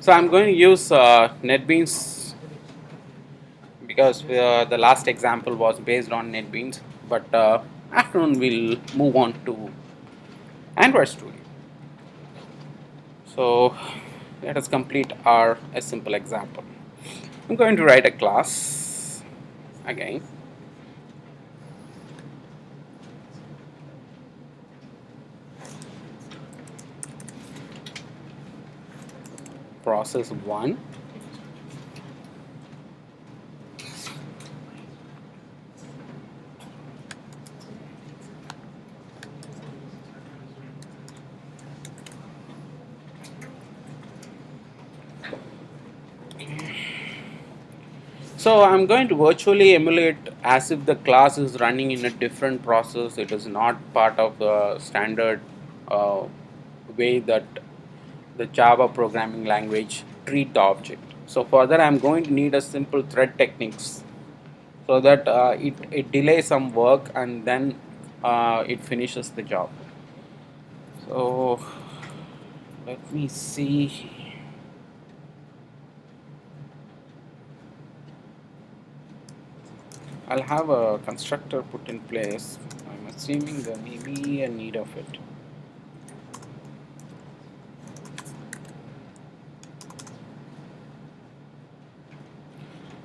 So I'm going to use NetBeans because the last example was based on NetBeans, but afternoon we'll move on to Android Studio. So let us complete our a simple example. I'm going to write a class again. Process 1. So I'm going to virtually emulate as if the class is running in a different process. It is not part of the standard uh, way that the Java programming language treat the object. So for that I'm going to need a simple thread techniques so that it delays some work and then it finishes the job. So let me see. I'll have a constructor put in place. I'm assuming there may be a need of it.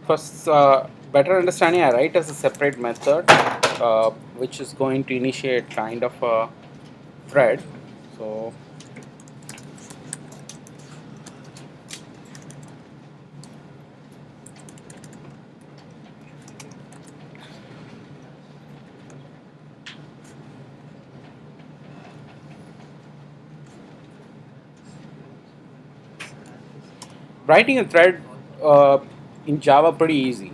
For better understanding, I write as a separate method which is going to initiate kind of a thread. So writing a thread in Java pretty easy.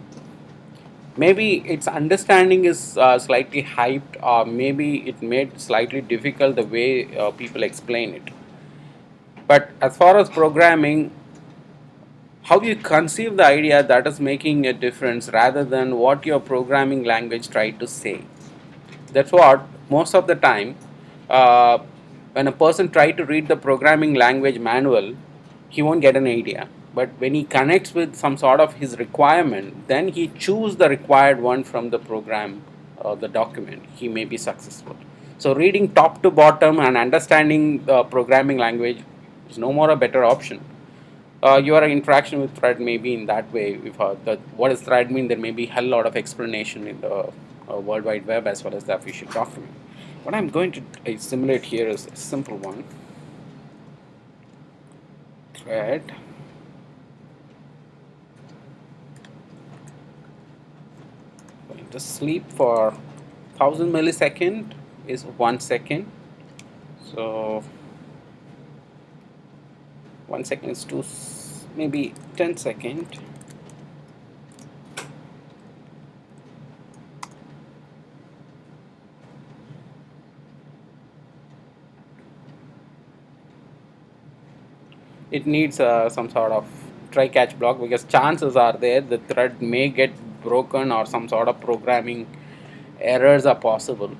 Maybe its understanding is slightly hyped, or maybe it made slightly difficult the way people explain it. But as far as programming, how you conceive the idea, that is making a difference rather than what your programming language tried to say. That's what most of the time, uh, when a person try to read the programming language manual, he won't get an idea. But when he connects with some sort of his requirement, then he choose the required one from the program or the document. He may be successful. So reading top to bottom and understanding the programming language is no more a better option. Your interaction with thread may be in that way. If what does thread mean, there may be a hell lot of explanation in the World Wide Web as well as the official document. What I'm going to simulate here is a simple one. Thread. Going to sleep for 1000 millisecond is 1 second. So 1 second is maybe 10 second. It needs some sort of try catch block because chances are there the thread may get broken or some sort of programming errors are possible.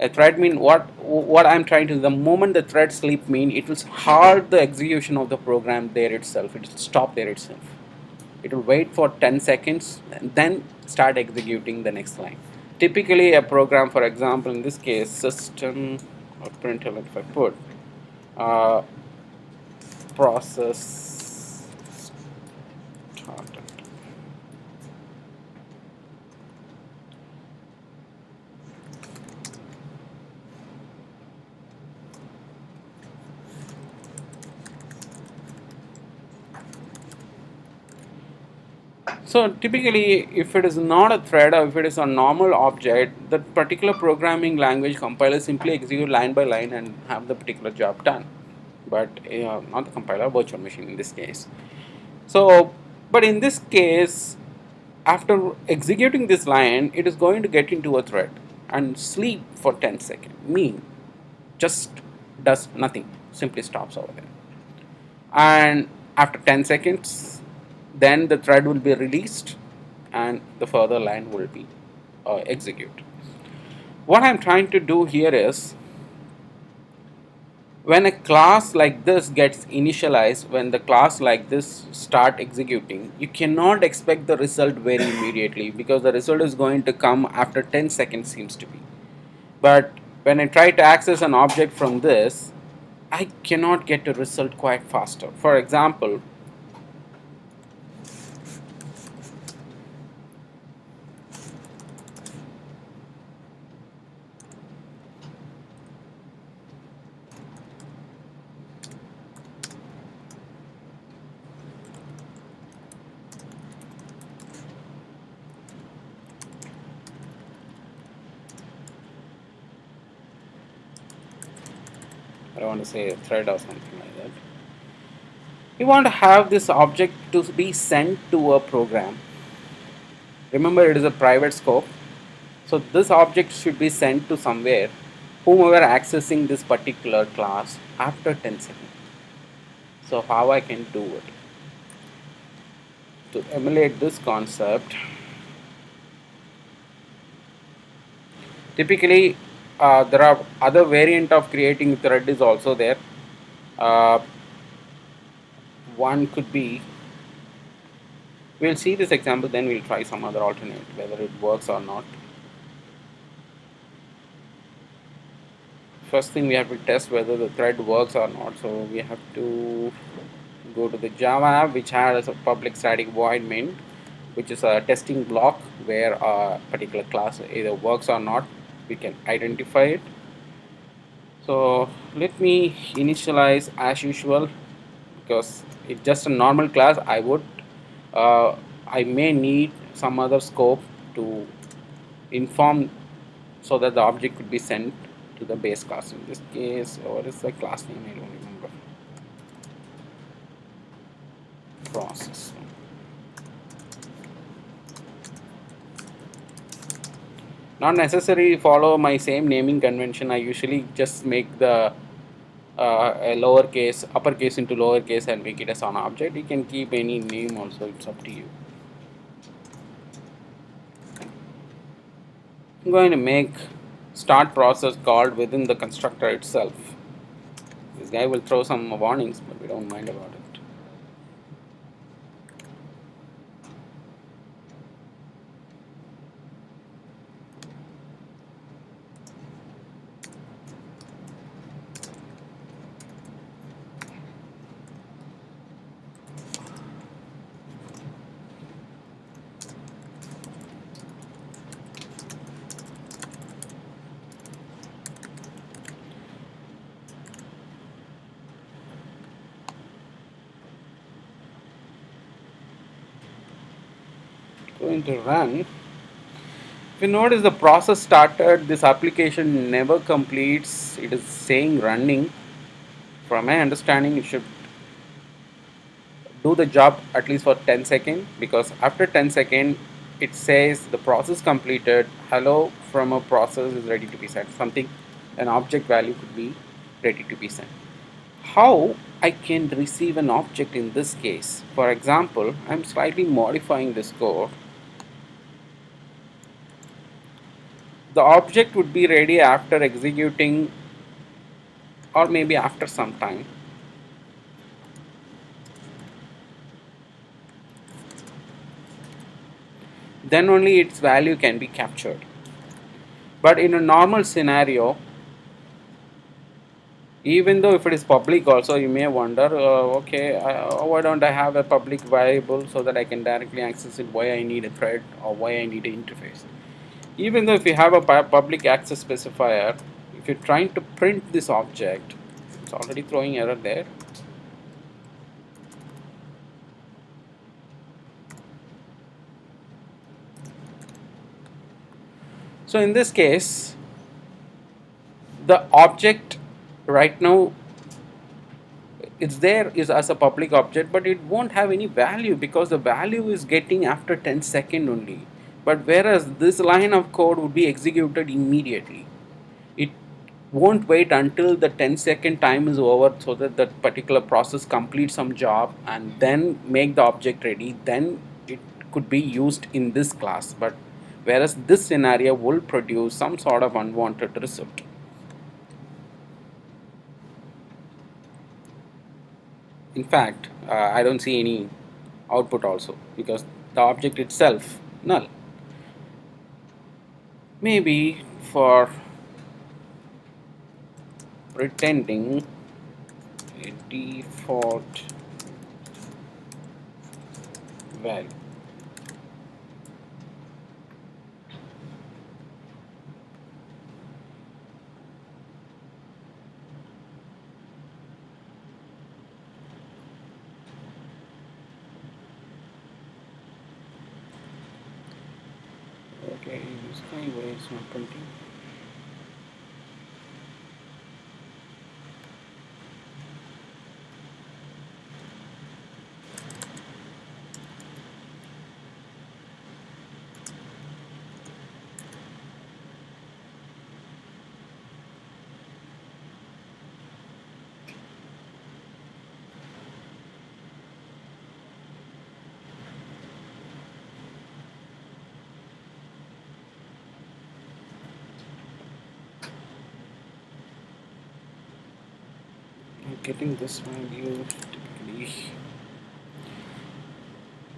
A thread mean what I'm trying to, the moment the thread sleep mean it will halt the execution of the program there itself. It will stop there itself. It will wait for 10 seconds and then start executing the next line. Typically a program, for example in this case system or println, if I put uh, process started. So typically, if it is not a thread or if it is a normal object, that particular programming language compiler simply execute line by line and have the particular job done. But not the compiler, virtual machine in this case. So, but in this case, after executing this line, it is going to get into a thread and sleep for 10 seconds. Mean just does nothing, simply stops over there. And after 10 seconds, then the thread will be released and the further line will be executed. What I'm trying to do here is When a class like this gets initialized, when the class like this start executing, you cannot expect the result very immediately, because the result is going to come after 10 seconds seems to be. But when I try to access an object from this, I cannot get a result quite faster. For example, I don't want to say a thread or something like that. You want to have this object to be sent to a program. Remember, it is a private scope. So this object should be sent to somewhere, whomever accessing this particular class after 10 seconds. So how I can do it? To emulate this concept, typically there are other variant of creating thread is also there. Uh, One could be, we'll see this example, then we'll try some other alternate, whether it works or not. First thing we have to test whether the thread works or not. So we have to go to the Java app, which has a public static void main, which is a testing block where a particular class either works or not. We can identify it. So let me initialize as usual, because it's just a normal class. I may need some other scope to inform, so that the object could be sent to the base class. In this case, what is the class name? I don't remember. Process. Not necessarily follow my same naming convention. I usually just make the a lowercase, uppercase into lowercase and make it as an object. You can keep any name also, it's up to you. I'm going to make start process called within the constructor itself. This guy will throw some warnings, but we don't mind about it. Going to run. If you notice, the process started, this application never completes, it is saying running. From my understanding, it should do the job at least for 10 seconds, because after 10 seconds it says the process completed, hello from a process is ready to be sent, something, an object value could be ready to be sent. How I can receive an object in this case? For example, I'm slightly modifying this code. The object would be ready after executing, or maybe after some time. Then only its value can be captured. But in a normal scenario, even though if it is public also, you may wonder, okay, why don't I have a public variable so that I can directly access it? Why I need a thread, or why I need an interface? Even though if you have a public access specifier, if you're trying to print this object, it's already throwing error there. So in this case, the object right now, it's there is as a public object, but it won't have any value, because the value is getting after 10 seconds only. But whereas this line of code would be executed immediately, it won't wait until the 10-second time is over, so that that particular process completes some job and then make the object ready, then it could be used in this class. But whereas this scenario will produce some sort of unwanted result. In fact, I don't see any output also because the object itself null. Maybe for pretending a default value. Okay, this guy why it's not printing. I'm getting this value typically.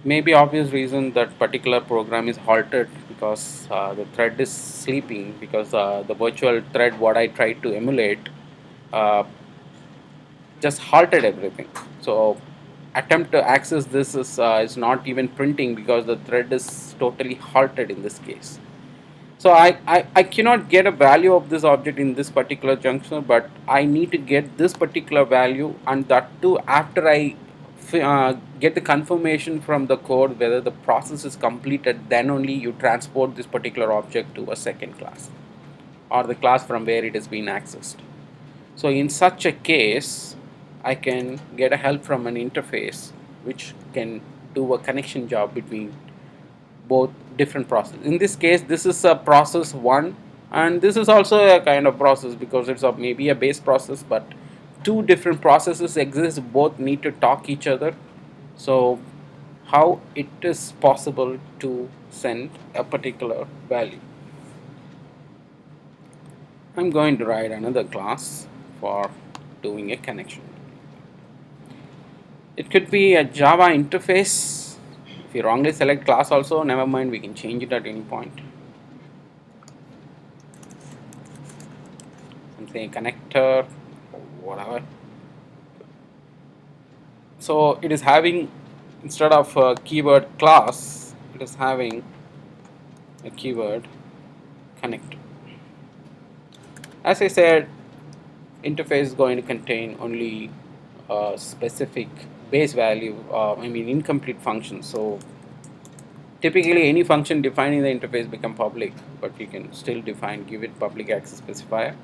Maybe obvious reason that particular program is halted because the thread is sleeping because the virtual thread what I tried to emulate uh, just halted everything. So attempt to access this is not even printing because the thread is totally halted in this case. So I cannot get a value of this object in this particular junction, but I need to get this particular value, and that too after I get the confirmation from the code whether the process is completed. Then only you transport this particular object to a second class or the class from where it has been accessed. So in such a case, I can get a help from an interface which can do a connection job between both different processes. In this case, this is a process one, and this is also a kind of process because it's a, maybe a base process, but two different processes exist. Both need to talk each other. So, how it is possible to send a particular value? I'm going to write another class for doing a connection. It could be a Java interface. If you wrongly select class also, never mind, we can change it at any point. Something connector, whatever. So it is having, instead of a keyword class, it is having a keyword connector. As I said, interface is going to contain only a specific base value, I mean incomplete function. So typically any function defining the interface become public, but you can still define, give it public access specifier.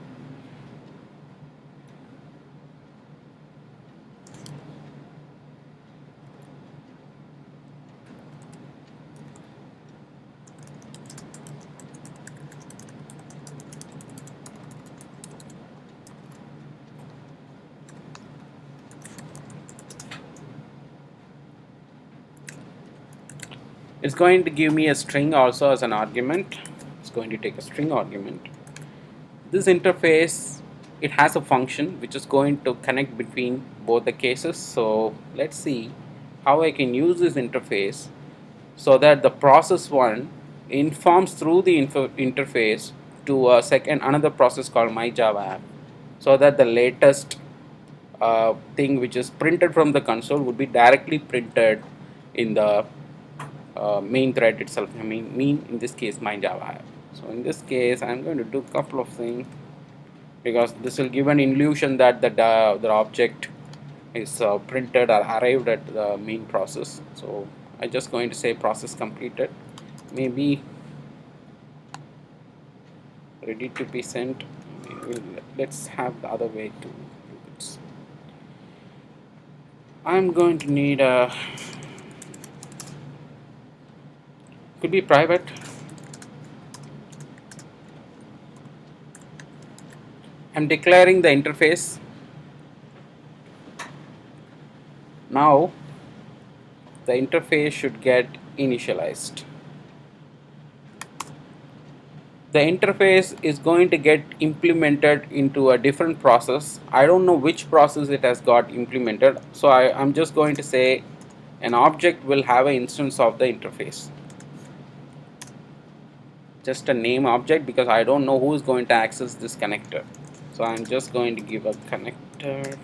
It's going to give me a string also as an argument. It's going to take a string argument. This interface, it has a function which is going to connect between both the cases. So let's see how I can use this interface so that the process one informs through the interface to a second another process called my Java app, so that the latest thing which is printed from the console would be directly printed in the main thread itself. I mean in this case my Java app. So in this case I'm going to do a couple of things because this will give an illusion that the object is printed or arrived at the main process. So I'm just going to say process completed, maybe ready to be sent. Let's have the other way to do this. I'm going to need a, could be private. I'm declaring the interface. Now the interface should get initialized. the interface is going to get implemented into a different process. I don't know which process it has got implemented, so I'm just going to say an object will have an instance of the interface, just a name object, because I don't know who is going to access this connector. So I'm just going to give a connector.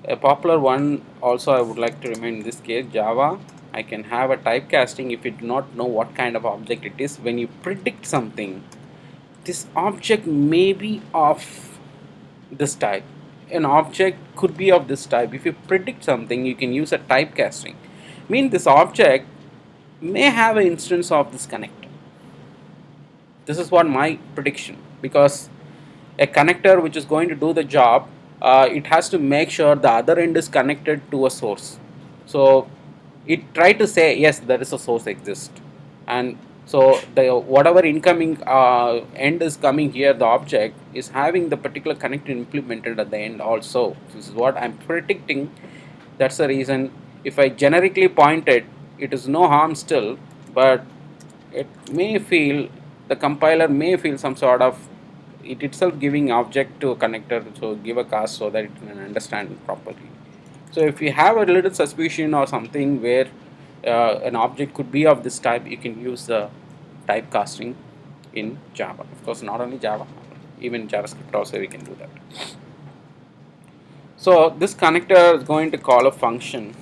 A popular one also I would like to remind, in this case Java, I can have a typecasting if you do not know what kind of object it is. When you predict something, this object may be of this type. An object could be of this type. If you predict something, you can use a typecasting. Mean this object may have an instance of this connector. This is what my prediction, because a connector which is going to do the job, it has to make sure the other end is connected to a source. So it try to say yes, there is a source exist, and so the whatever incoming end is coming here, the object is having the particular connector implemented at the end also. This is what I'm predicting. That's the reason if I generically point it is no harm still, but it may feel, the compiler may feel some sort of it itself giving object to a connector, so give a cast so that it can understand properly. So if you have a little suspicion or something where an object could be of this type, you can use the typecasting in Java. Of course, not only Java, even JavaScript also we can do that. So this connector is going to call a function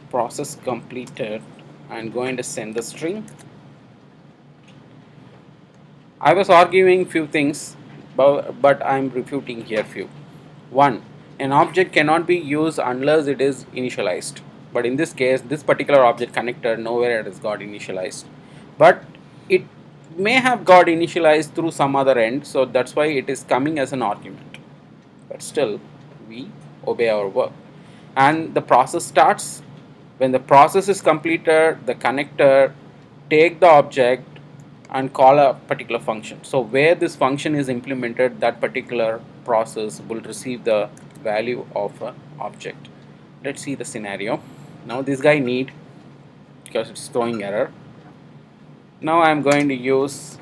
process completed and going to send the string. I was arguing few things, but I'm refuting here few. One, an object cannot be used unless it is initialized. But in this case, this particular object connector, nowhere it has got initialized. But it may have got initialized through some other end, so that's why it is coming as an argument. But still, we obey our work. And the process starts. When the process is completed, the connector take the object and call a particular function. So where this function is implemented, that particular process will receive the value of an object. Let's see the scenario. Now this guy need, because it's throwing error. Now I'm going to use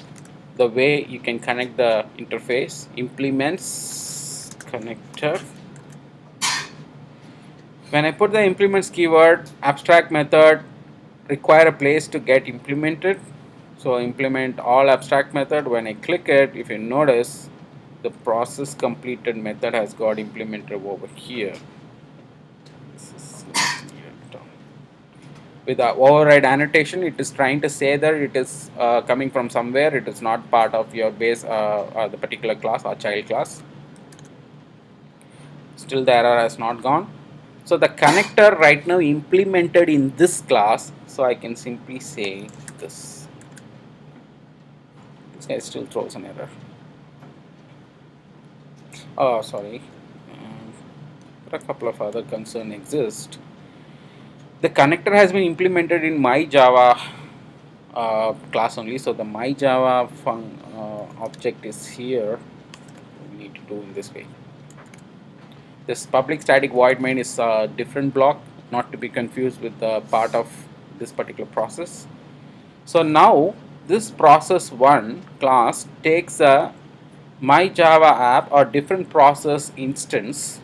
the way you can connect the interface, implements connector. When I put the implements keyword, abstract method require a place to get implemented. So implement all abstract method. When I click it, if you notice, the process completed method has got implemented over here. With the override annotation, it is trying to say that it is coming from somewhere. It is not part of your base or the particular class or child class. Still the error has not gone. So the connector right now implemented in this class, so I can simply say this. This guy still throws an error. Oh, sorry. But a couple of other concerns exist. The connector has been implemented in my Java class only, so the my Java object is here. We need to do in this way. This public static void main is a different block, not to be confused with the part of this particular process. So now this process one class takes a my Java app or different process instance,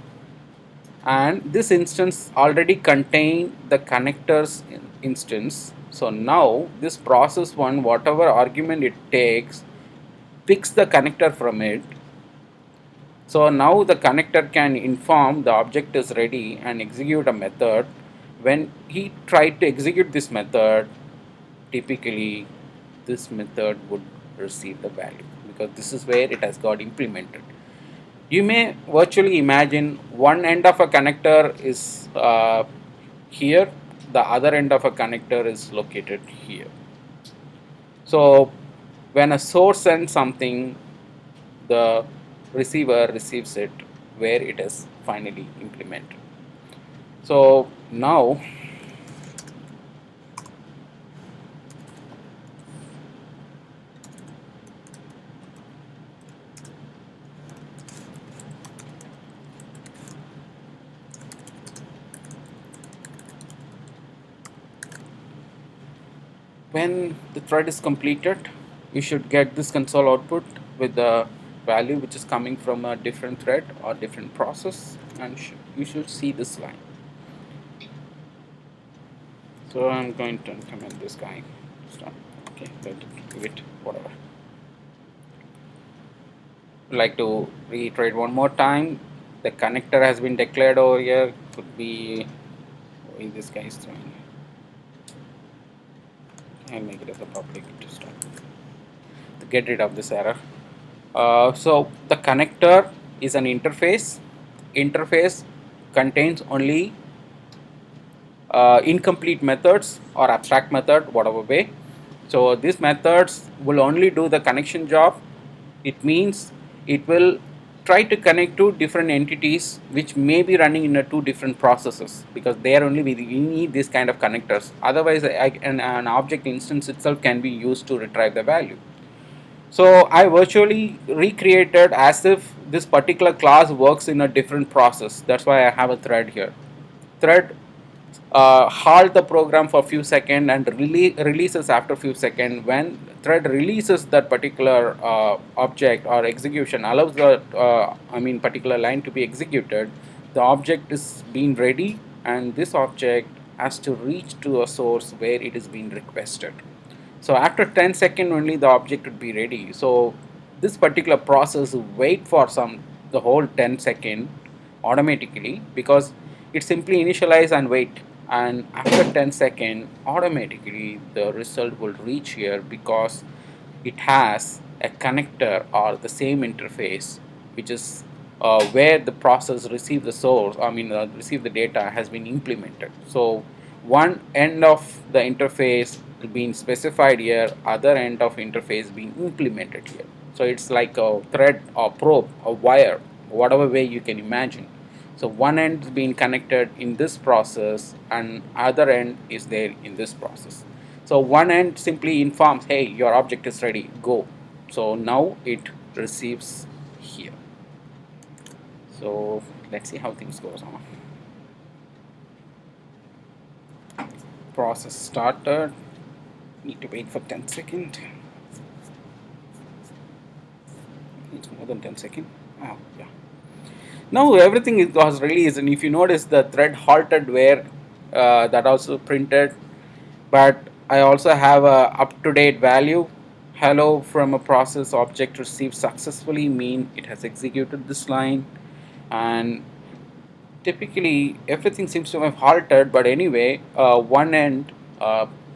and this instance already contain the connectors instance. So now this process one, whatever argument it takes, picks the connector from it. So now the connector can inform the object is ready and execute a method. When he tried to execute this method, typically this method would receive the value, because this is where it has got implemented. You may virtually imagine one end of a connector is here, the other end of a connector is located here. So when a source sends something, the receiver receives it where it is finally implemented. So now when the thread is completed, you should get this console output with the value which is coming from a different thread or different process, and you should see this line. So I'm going to implement this guy. Stop. Okay, let it give it whatever. Like to reiterate one more time, the connector has been declared over here. Could be this guy is throwing. I'll make it as a public to start to get rid of this error. So the connector is an interface. Interface contains only incomplete methods or abstract method, whatever way. So these methods will only do the connection job. It means it will try to connect to different entities which may be running in a two different processes, because they are only we need this kind of connectors. Otherwise, an object instance itself can be used to retrieve the value. So I virtually recreated as if this particular class works in a different process. That's why I have a thread here. Thread halt the program for a few seconds and releases after a few seconds. When thread releases that particular object or execution, allows the particular line to be executed, the object is being ready, and this object has to reach to a source where it is being requested. So after 10 seconds only the object would be ready. So this particular process wait for the whole 10 second automatically, because it simply initialize and wait, and after 10 second automatically the result will reach here, because it has a connector or the same interface which is where the process receive the source, receive the data has been implemented. So one end of the interface being specified here, other end of interface being implemented here. So it's like a thread or probe or wire, whatever way you can imagine. So one end is being connected in this process and other end is there in this process. So one end simply informs, hey, your object is ready, go. So now it receives here. So let's see how things goes on. Process started. Need to wait for 10 seconds. It's more than 10 seconds. Oh, yeah. Now everything was released, and if you notice the thread halted where that also printed, but I also have a up-to-date value. Hello from a process object received successfully mean it has executed this line, and typically everything seems to have halted, but anyway one end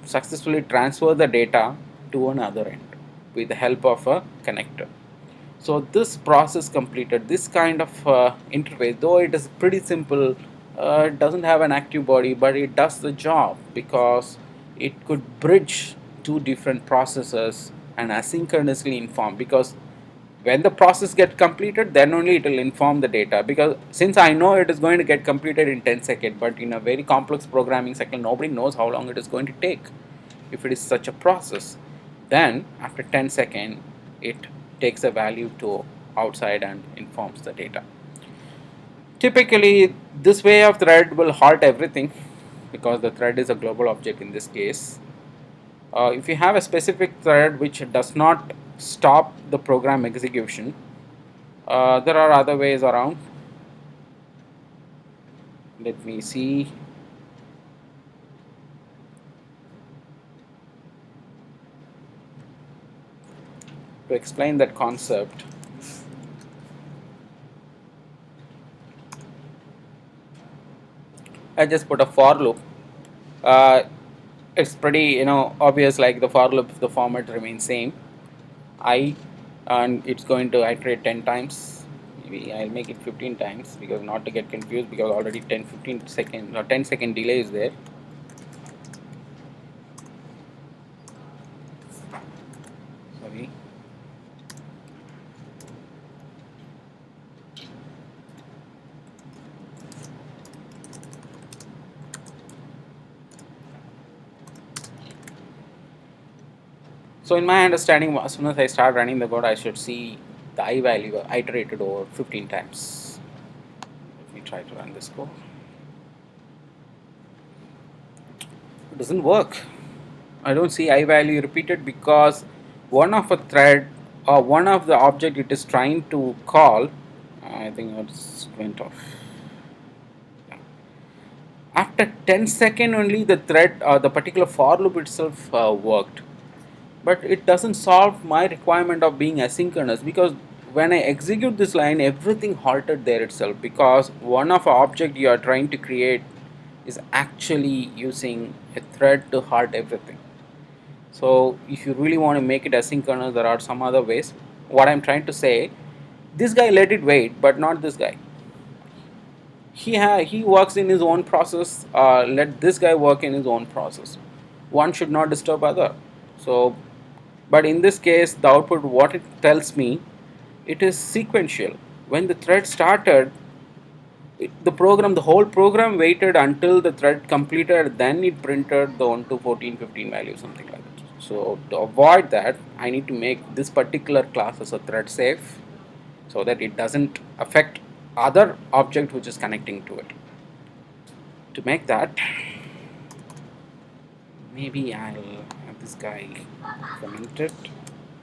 successfully transfer the data to another end with the help of a connector. So this process completed this kind of interface, though it is pretty simple. It doesn't have an active body, but it does the job because it could bridge two different processes and asynchronously inform, because when the process gets completed, then only it will inform the data, because since I know it is going to get completed in 10 seconds, but in a very complex programming cycle nobody knows how long it is going to take. If it is such a process, then after 10 seconds it takes a value to outside and informs the data. Typically this way of thread will halt everything, because the thread is a global object in this case. If you have a specific thread which does not stop the program execution, there are other ways around. Let me see. To explain that concept, I just put a for loop. Uh, it's pretty obvious, like the for loop, the format remains same. I and it's going to iterate 10 times. Maybe I'll make it 15 times, because not to get confused, because already 10-15 seconds or 10-second delay is there. Sorry. So in my understanding, as soon as I start running the code, I should see the I value iterated over 15 times. Let me try to run this code. It doesn't work. I don't see I value repeated because one of a thread or one of the object it is trying to call, I think it's went off. After 10 second only the thread or the particular for loop itself worked. But it doesn't solve my requirement of being asynchronous because when I execute this line everything halted there itself because one of the object you are trying to create is actually using a thread to halt everything. So if you really want to make it asynchronous, there are some other ways. What I'm trying to say, this guy let it wait, but not this guy. He works in his own process. Let this guy work in his own process. One should not disturb other. So, but in this case, the output what it tells me, it is sequential. When the thread started, the whole program waited until the thread completed, then it printed the 1 to 14, 15 value, something like that. So to avoid that, I need to make this particular class as a thread safe so that it doesn't affect other object which is connecting to it. To make that, maybe I'll have this guy comment it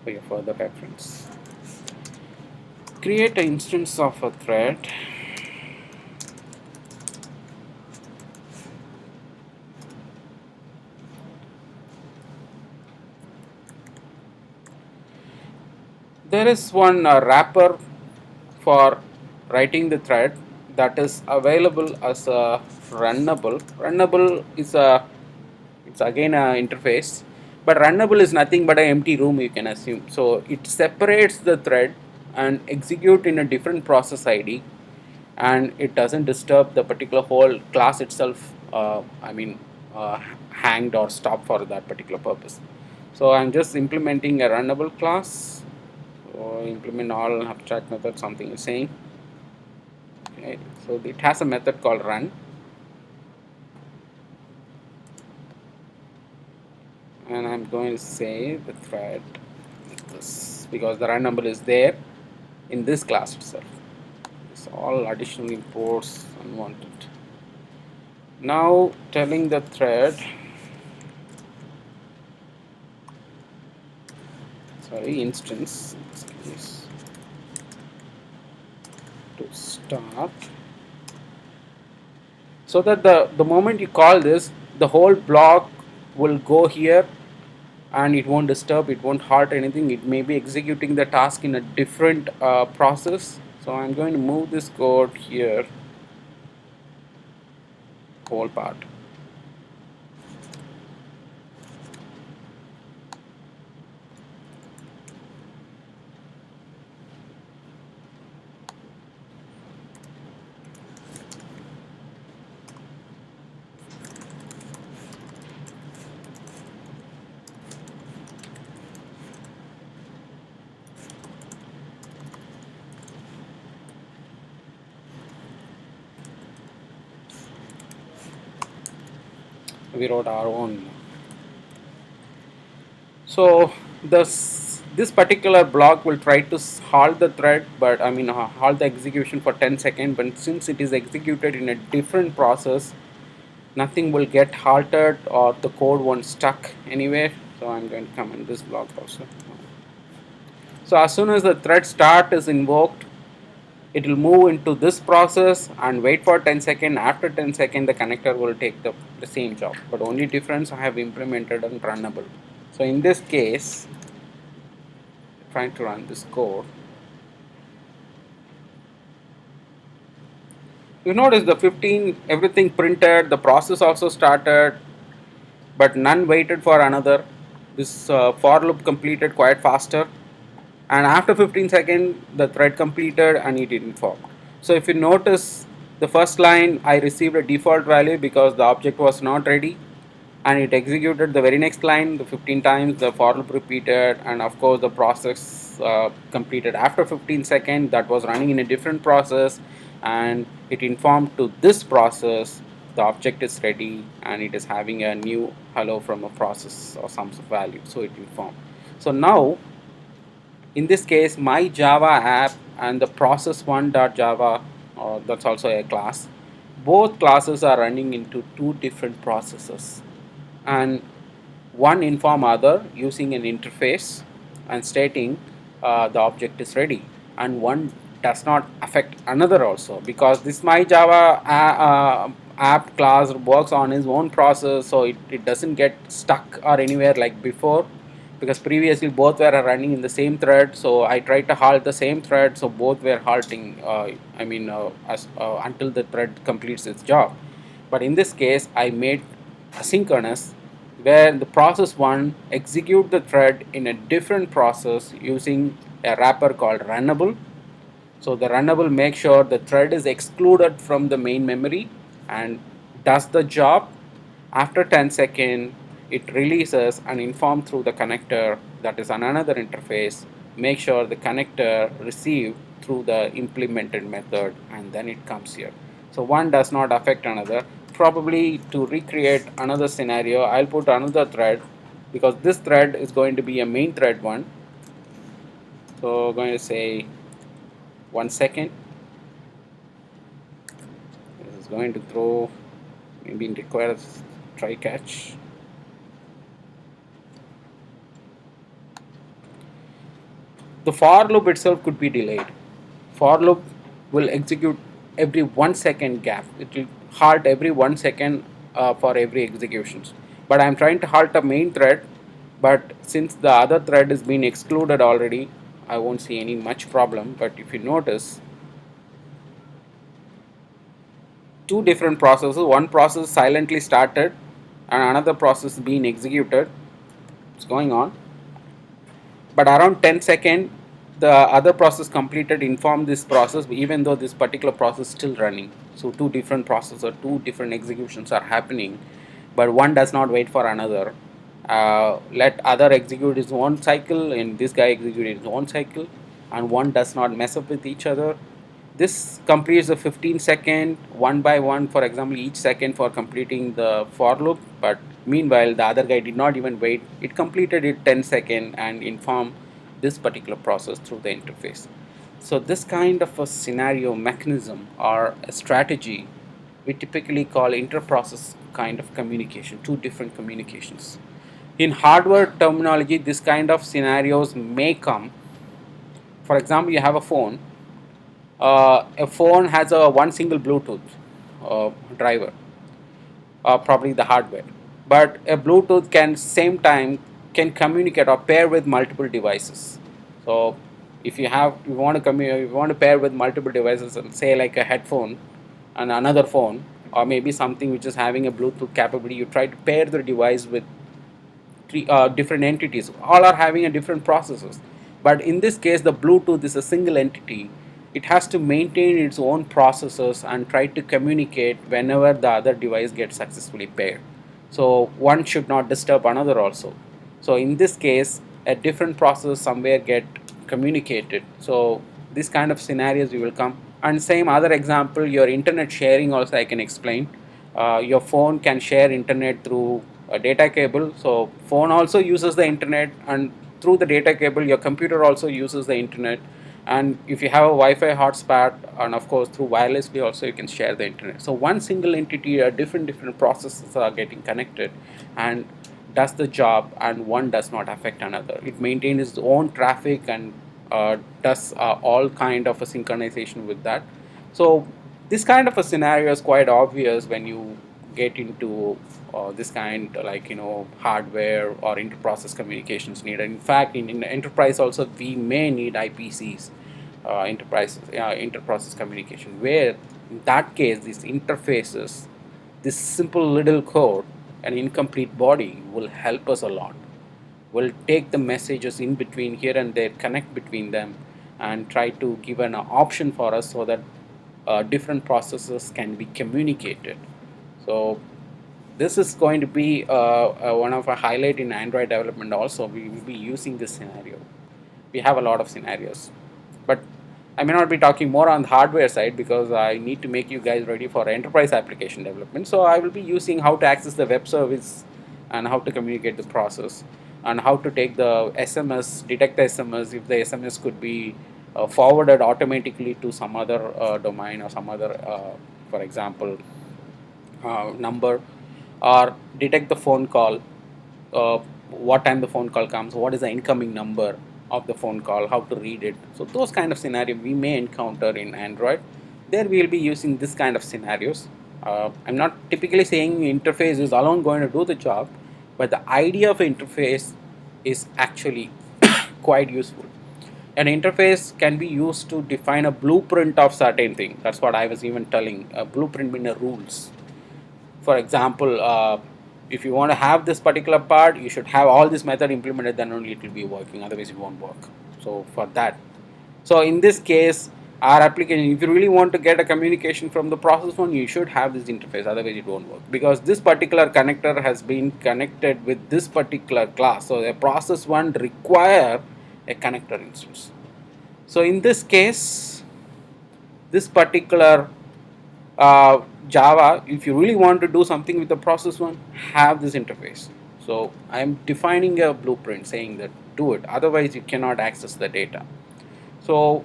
for your further reference. Create an instance of a thread. There is one wrapper for writing the thread that is available as a runnable. Runnable is a it's again a interface, but runnable is nothing but an empty room you can assume. So it separates the thread and execute in a different process ID, and it doesn't disturb the particular whole class itself. Hanged or stopped for that particular purpose. So I'm just implementing a runnable class. So implement all abstract method, something is saying. Okay, so it has a method called run, and I'm going to say the thread like this because the run number is there in this class itself. It's all additional imports unwanted. Now telling the thread, sorry, instance in this case, to start, so that the moment you call this, the whole block will go here and it won't disturb, it won't halt anything. It may be executing the task in a different process. So I'm going to move this code here, whole part. We wrote our own. So this particular block will try to halt the thread, but halt the execution for 10 seconds. But since it is executed in a different process, nothing will get halted or the code won't stuck anywhere. So I'm going to comment this block also. So as soon as the thread start is invoked, it will move into this process and wait for 10 seconds. After 10 seconds, the connector will take the same job, but only difference I have implemented on runnable. So in this case, trying to run this code, you notice the 15 everything printed, the process also started, but none waited for another. This for loop completed quite faster, and after 15 seconds the thread completed and it informed. So if you notice the first line, I received a default value because the object was not ready, and it executed the very next line the 15 times, the for loop repeated, and of course the process completed after 15 seconds. That was running in a different process, and it informed to this process the object is ready and it is having a new hello from a process or some value, so it informed. So now in this case my Java app and the process1.java, that's also a class, both classes are running into two different processes, and one inform other using an interface and stating the object is ready, and one does not affect another also, because this my Java app class works on its own process, so it doesn't get stuck or anywhere like before, because previously both were running in the same thread. So I tried to halt the same thread, so both were halting, until the thread completes its job. But in this case I made asynchronous, where the process 1 execute the thread in a different process using a wrapper called runnable. So the runnable makes sure the thread is excluded from the main memory and does the job. After 10 seconds, it releases and informs through the connector, that is on another interface. Make sure the connector received through the implemented method, and then it comes here. So one does not affect another. Probably to recreate another scenario, I'll put another thread, because this thread is going to be a main thread one. So going to say 1 second. This is going to throw, maybe it requires try catch. The for loop itself could be delayed. For loop will execute every 1 second gap. It will halt every 1 second for every executions. But I'm trying to halt a main thread, but since the other thread is being excluded already, I won't see any much problem. But if you notice, two different processes, one process silently started and another process being executed. It's going on, but around 10 second the other process completed inform this process, even though this particular process is still running. So two different processes or two different executions are happening, but one does not wait for another. Let other execute his own cycle and this guy execute his own cycle, and one does not mess up with each other. This completes the 15-second one by one, for example, each second for completing the for loop. But meanwhile, the other guy did not even wait. It completed it 10 second and informed this particular process through the interface. So this kind of a scenario mechanism or a strategy we typically call inter-process kind of communication, two different communications. In hardware terminology, this kind of scenarios may come. For example, you have a phone has a one single Bluetooth driver, probably the hardware. But a Bluetooth can same time can communicate or pair with multiple devices. So if you want to pair with multiple devices, and say like a headphone and another phone, or maybe something which is having a Bluetooth capability, you try to pair the device with different entities. All are having a different processes. But in this case, the Bluetooth is a single entity. It has to maintain its own processes and try to communicate whenever the other device gets successfully paired. So one should not disturb another also. So in this case, a different process somewhere get communicated. So this kind of scenarios you will come. And same other example, your internet sharing also I can explain. Your phone can share internet through a data cable. So phone also uses the internet, and through the data cable your computer also uses the internet. And if you have a Wi-Fi hotspot, and of course through wirelessly also you can share the internet. So one single entity, different processes are getting connected and does the job, and one does not affect another. It maintains its own traffic and does all kind of a synchronization with that. So this kind of a scenario is quite obvious when you get into this kind, like hardware or inter-process communications needed. In fact, in enterprise also we may need IPCs, inter-process communication, where in that case these interfaces, this simple little code, an incomplete body, will help us a lot. Will take the messages in between here and there, connect between them, and try to give an option for us so that different processes can be communicated. So this is going to be one of a highlight in Android development also. We will be using this scenario. We have a lot of scenarios, but I may not be talking more on the hardware side because I need to make you guys ready for enterprise application development. So I will be using how to access the web service and how to communicate the process, and how to take the SMS, detect the SMS, if the SMS could be forwarded automatically to some other domain or some other, for example, number, or detect the phone call. what time the phone call comes, what is the incoming number of the phone call, how to read it. So those kind of scenario we may encounter in Android. There we will be using this kind of scenarios. I'm not typically saying interface is alone going to do the job, but the idea of interface is actually quite useful. An interface can be used to define a blueprint of certain thing. That's what I was even telling. A blueprint means rules. For example, if you want to have this particular part, you should have all this method implemented, then only it will be working, otherwise it won't work. So for that, so in this case, our application, if you really want to get a communication from the process one, you should have this interface, otherwise it won't work, because this particular connector has been connected with this particular class. So the process one require a connector instance. So in this case, this particular Java, if you really want to do something with the process one, have this interface. So I am defining a blueprint saying that do it, otherwise you cannot access the data. So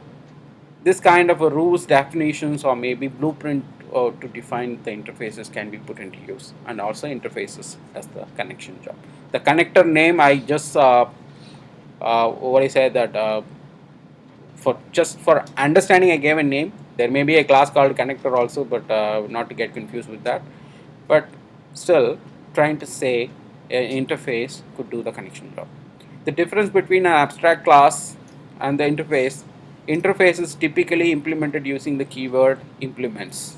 this kind of a rules definitions or maybe blueprint to define the interfaces can be put into use, and also interfaces as the connection job. The connector name I just what I said that for just for understanding I gave a name. There may be a class called connector also, but not to get confused with that. But still trying to say an interface could do the connection job. The difference between an abstract class and the interface is typically implemented using the keyword implements,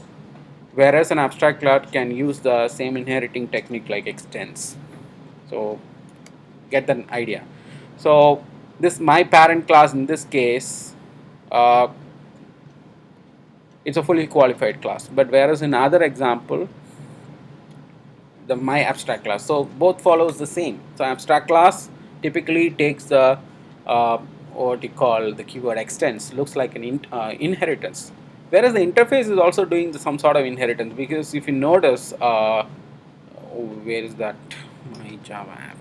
whereas an abstract class can use the same inheriting technique like extends. So get the idea. So this my parent class in this case, uh, it's a fully qualified class, but whereas in other example, the my abstract class, so both follows the same. So abstract class typically takes the what you call the keyword extends, looks like an inheritance, whereas the interface is also doing some sort of inheritance, because if you notice, where is that my Java app,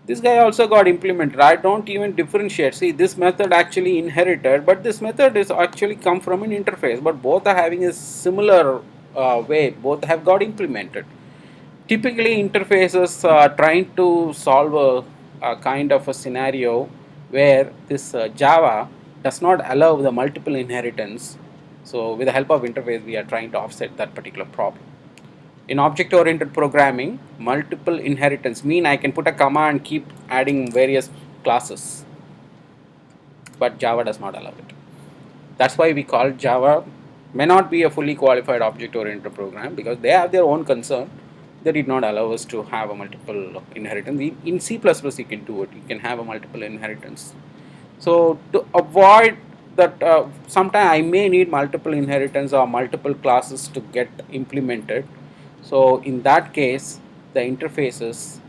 this guy also got implemented. I don't even differentiate. See, this method actually inherited, but this method is actually come from an interface, but both are having a similar way, both have got implemented. Typically interfaces are trying to solve a kind of a scenario where this Java does not allow the multiple inheritance. So with the help of interface we are trying to offset that particular problem. In object oriented programming, multiple inheritance mean I can put a comma and keep adding various classes, but Java does not allow it. That's why we call Java may not be a fully qualified object oriented program, because they have their own concern. They did not allow us to have a multiple inheritance. In C++ you can do it. You can have a multiple inheritance. So to avoid that, sometime I may need multiple inheritance or multiple classes to get implemented. So in that case, the interface is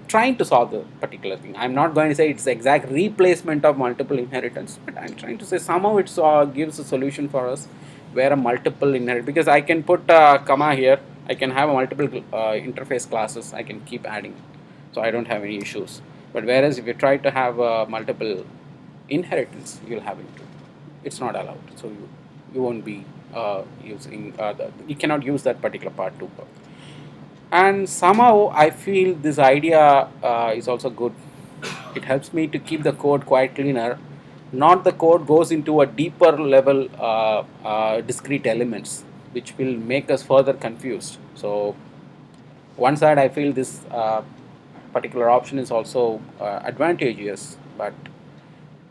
trying to solve the particular thing. I'm not going to say it's the exact replacement of multiple inheritance, but I'm trying to say somehow it gives a solution for us where a multiple inherit, because I can put a comma here. I can have a multiple interface classes. I can keep adding, so I don't have any issues. But whereas if you try to have multiple inheritance, you'll have it. It's not allowed. So you won't be using you cannot use that particular part to work. And somehow I feel this idea is also good. It helps me to keep the code quite cleaner. Not the code goes into a deeper level discrete elements, which will make us further confused. So one side I feel this particular option is also advantageous,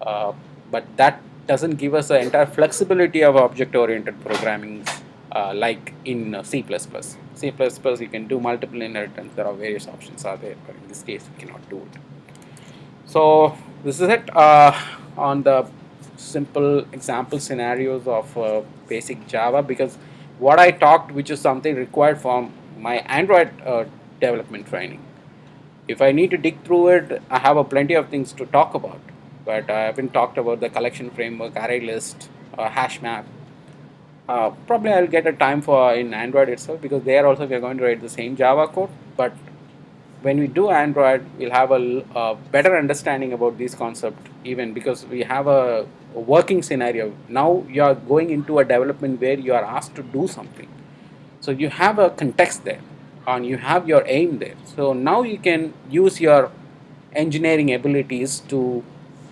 uh, but that doesn't give us the entire flexibility of object-oriented programming like in C++. C++ you can do multiple inheritance. There are various options are there, but in this case you cannot do it. So this is it on the simple example scenarios of basic Java, because what I talked, which is something required for my Android development training. If I need to dig through it, I have a plenty of things to talk about, but I haven't talked about the collection framework, array list, hash map. Probably I'll get a time for in Android itself, because there also we are going to write the same Java code, but when we do Android, we'll have a better understanding about these concepts, even because we have a working scenario. Now you are going into a development where you are asked to do something. So you have a context there. and you have your aim there. So now you can use your engineering abilities to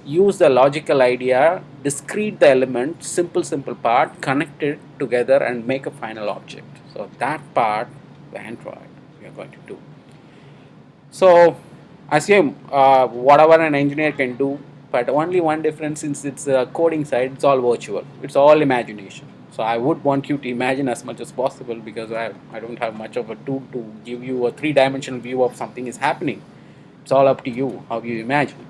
use the logical idea, discrete the element, simple part, connect it together and make a final object. So that part, the Android, we are going to do. So assume whatever an engineer can do, but only one difference, since it's a coding side, it's all virtual. It's all imagination. So I would want you to imagine as much as possible, because I don't have much of a tool to give you a three-dimensional view of something is happening. It's all up to you how you imagine.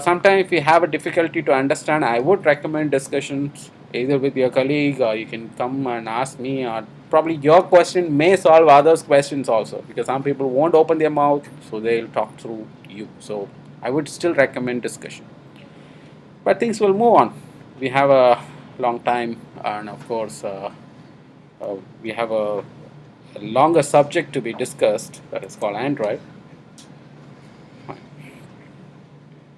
Sometimes if you have a difficulty to understand, I would recommend discussions either with your colleague, or you can come and ask me, or probably your question may solve others' questions also, because some people won't open their mouth, so they'll talk through you. So I would still recommend discussion. But things will move on. We have a long time, and of course, we have a longer subject to be discussed that is called Android.